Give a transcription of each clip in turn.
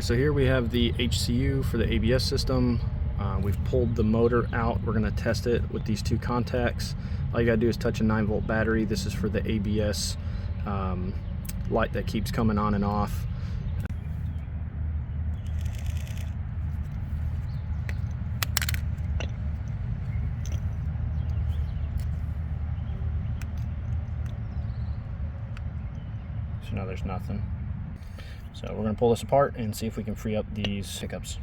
So here we have the HCU for the ABS system. We've pulled the motor out. We're going to test it with these two contacts. All you got to do is touch a 9-volt battery. This is for the ABS light that keeps coming on and off. So now there's nothing. So we're going to pull this apart and see if we can free up these pickups.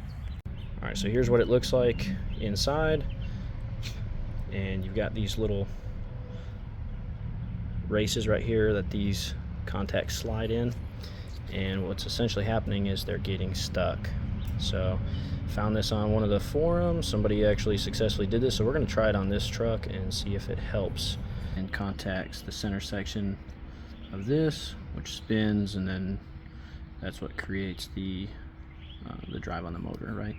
All right, so here's what it looks like inside. And you've got these little races right here that these contacts slide in. And what's essentially happening is they're getting stuck. So found this on one of the forums. Somebody actually successfully did this. So we're going to try it on this truck and see if it helps. And contacts the center section of this, which spins, and then that's what creates the drive on the motor, right?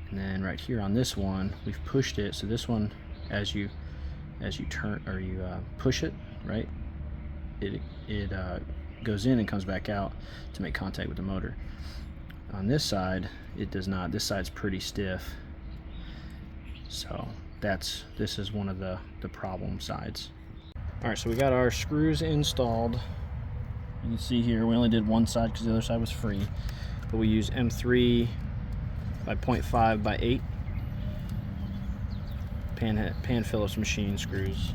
And then right here on this one, we've pushed it. So this one, as you turn or you push it, right, it goes in and comes back out to make contact with the motor. On this side, it does not. This side's pretty stiff. So this is one of the problem sides. All right, so we got our screws installed. You can see here we only did one side because the other side was free, but we use M3 by 0.5 by 8 Pan Phillips machine screws,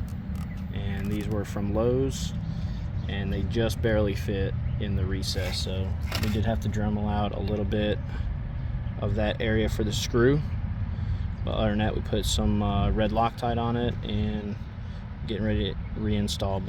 and these were from Lowe's, and they just barely fit in the recess. So we did have to Dremel out a little bit of that area for the screw, but other than that, we put some red Loctite on it and getting ready to reinstall